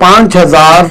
5,000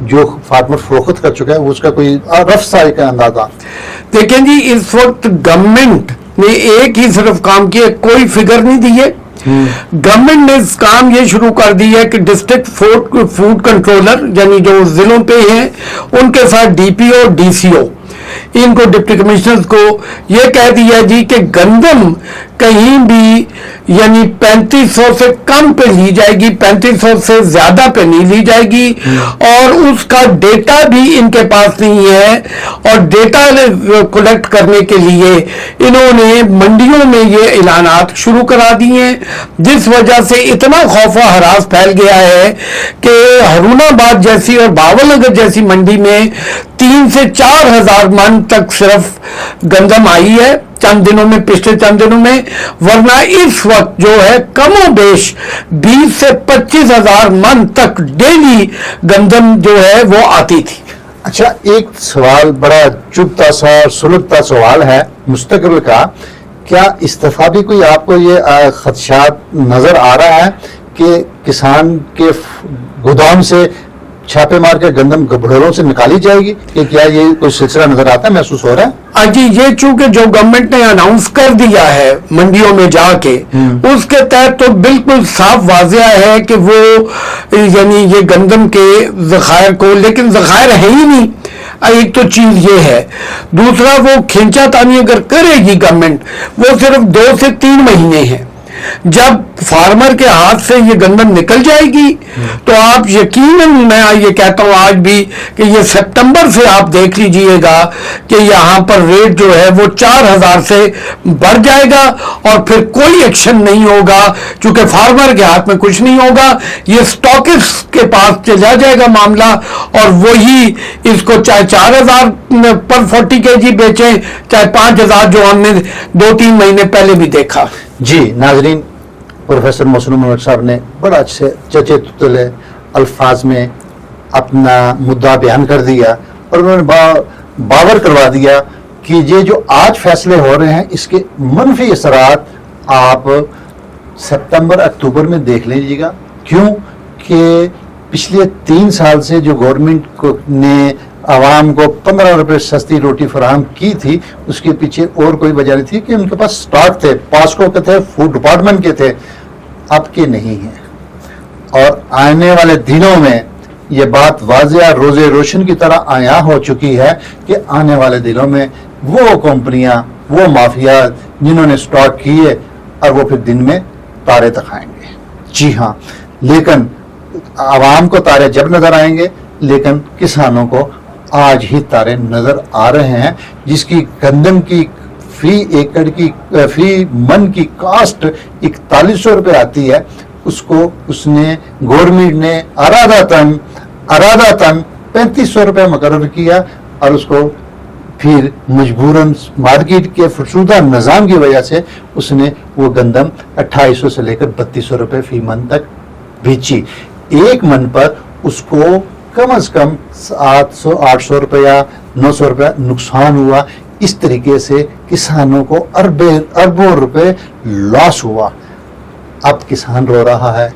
جو فارمر فروخت کر چکا ہے وہ اس کا کوئی رف سائز کا اندازہ؟ دیکھیں جی اس وقت گورنمنٹ نے ایک ہی صرف کام کیا، کوئی فگر نہیں دی ہے. گورنمنٹ نے اس کام یہ شروع کر دی ہے کہ ڈسٹرکٹ فوڈ کنٹرولر یعنی جو ضلعوں پہ ہیں ان کے ساتھ D P O D C او ان کو ڈپٹی کمشنرز کو یہ کہہ دیا جی کہ گندم کہیں بھی یعنی 3500 سے کم پہ لی جائے گی، 3500 سے زیادہ پہ نہیں لی جائے گی، اور اس کا ڈیٹا بھی ان کے پاس نہیں ہے. اور ڈیٹا کلیکٹ کرنے کے لیے انہوں نے منڈیوں میں یہ اعلانات شروع کرا دیے ہیں، جس وجہ سے اتنا خوف و ہراس پھیل گیا ہے کہ ہارون آباد جیسی اور باول نگر جیسی منڈی میں 3 سے 4 ہزار من تک صرف گندم آئی ہے چند دنوں میں، پچھلے چند دنوں میں، ورنہ اس وقت جو ہے کم و بیش 20 سے 25 ہزار من تک ڈیلی گندم جو ہے وہ آتی تھی. اچھا ایک سوال بڑا چبھتا سا اور سلگتا سوال ہے مستقبل کا، کیا اس دفعہ بھی کوئی آپ کو یہ خدشات نظر آ رہا ہے کہ کسان کے گودام سے چھاپے مار کے گندم گبڑوں سے نکالی جائے گی، کہ کیا یہ کوئی سلسلہ نظر آتا ہے، محسوس ہو رہا ہے؟ جی یہ چونکہ جو گورنمنٹ نے اناؤنس کر دیا ہے منڈیوں میں جا کے، اس کے تحت تو بالکل صاف واضح ہے کہ وہ یعنی یہ گندم کے ذخائر کو، لیکن ذخائر ہے ہی نہیں. ایک تو چیز یہ ہے، دوسرا وہ کھینچا تانی اگر کرے گی گورنمنٹ وہ صرف 2 سے 3 مہینے ہیں. جب فارمر کے ہاتھ سے یہ گندم نکل جائے گی تو آپ یقیناً، میں یہ کہتا ہوں آج بھی کہ یہ سپتمبر سے آپ دیکھ لیجئے گا کہ یہاں پر ریٹ جو ہے وہ 4000 سے بڑھ جائے گا، اور پھر کوئی ایکشن نہیں ہوگا چونکہ فارمر کے ہاتھ میں کچھ نہیں ہوگا. یہ سٹاکسٹ کے پاس چلا جائے گا معاملہ، اور وہی اس کو چاہے 4000 پر 40 kg بیچیں چاہے 5000 جو ہم نے 2-3 مہینے پہلے بھی دیکھا. جی ناظرین، پروفیسر محسن ملک صاحب نے بڑا اچھے چچے تتلے الفاظ میں اپنا مدعا بیان کر دیا، اور انہوں نے باور کروا دیا کہ یہ جو آج فیصلے ہو رہے ہیں اس کے منفی اثرات آپ سپتمبر اکتوبر میں دیکھ لیجیے گا. کیوں کہ پچھلے 3 سال سے جو گورنمنٹ نے عوام کو 15 روپے سستی روٹی فراہم کی تھی، اس کے پیچھے اور کوئی وجہ نہیں تھی کہ ان کے پاس سٹاک تھے، پاسکو کے تھے، فوڈ ڈپارٹمنٹ کے تھے، اب کے نہیں ہیں. اور آنے والے دنوں میں یہ بات واضح روزے روشن کی طرح آیا ہو چکی ہے کہ آنے والے دنوں میں وہ کمپنیاں، وہ مافیا جنہوں نے سٹاک کیے، اور وہ پھر دن میں تارے دکھائیں گے. جی ہاں، لیکن عوام کو تارے جب نظر آئیں گے، لیکن کسانوں کو آج ہی تارے نظر آ رہے ہیں، جس کی گندم کی فی ایکڑ کی فی من کی کاسٹ 4100 روپے آتی ہے، اس کو اس نے گورنمنٹ نے ارادتاً 3500 روپے مقرر کیا، اور اس کو پھر مجبوراً مارکیٹ کے فرسودہ نظام کی وجہ سے اس نے وہ گندم 2800 سے لے کر 3200 روپے فی من تک بیچی. ایک من پر اس کو کم از کم 800 روپیہ 900 روپیہ نقصان ہوا. اس طریقے سے کسانوں کو اربوں روپے لاس ہوا. اب کسان رو رہا ہے،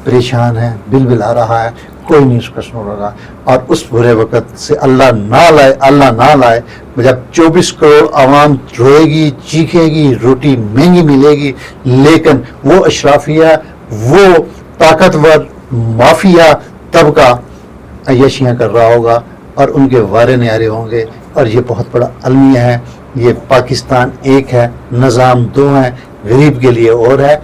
پریشان ہے، بل بلا رہا ہے، کوئی نہیں اس کا سن رہا. اور اس برے وقت سے اللہ نہ لائے جب 24 کروڑ عوام روئے گی، چیخے گی، روٹی مہنگی ملے گی، لیکن وہ اشرافیہ، وہ طاقتور مافیا طبقہ عیاشیاں کر رہا ہوگا، اور ان کے وارے نیارے ہوں گے. اور یہ بہت بڑا المیہ ہے. یہ پاکستان ایک ہے، نظام 2 ہیں، غریب کے لیے اور ہے،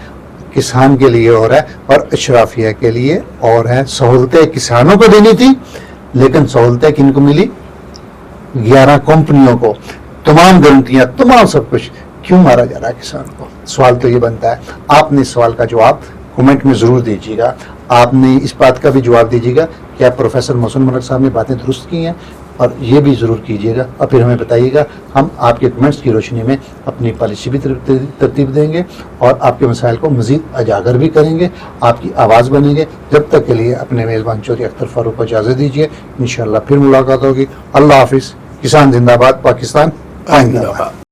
کسان کے لیے اور ہے، اور اشرافیہ کے لیے اور ہے. سہولتیں کسانوں کو دینی تھی، لیکن سہولتیں کن کو ملی؟ 11 کمپنیوں کو. تمام گارنٹیاں، تمام سب کچھ. کیوں مارا جا رہا ہے کسان کو؟ سوال تو یہ بنتا ہے. آپ نے اس سوال کا جواب کمنٹ میں ضرور دیجیے گا. آپ نے اس بات کا بھی جواب دیجیے گا کہ آپ پروفیسر محسن ملک صاحب نے باتیں درست کی ہیں، اور یہ بھی ضرور کیجیے گا، اور پھر ہمیں بتائیے گا. ہم آپ کے کمنٹس کی روشنی میں اپنی پالیسی بھی ترتیب دیں گے، اور آپ کے مسائل کو مزید اجاگر بھی کریں گے، آپ کی آواز بنیں گے. جب تک کے لیے اپنے میزبان چودھری اختر فاروق کو اجازت دیجیے. انشاءاللہ پھر ملاقات ہوگی. اللہ حافظ. کسان زندہ باد، پاکستان زندہ باد.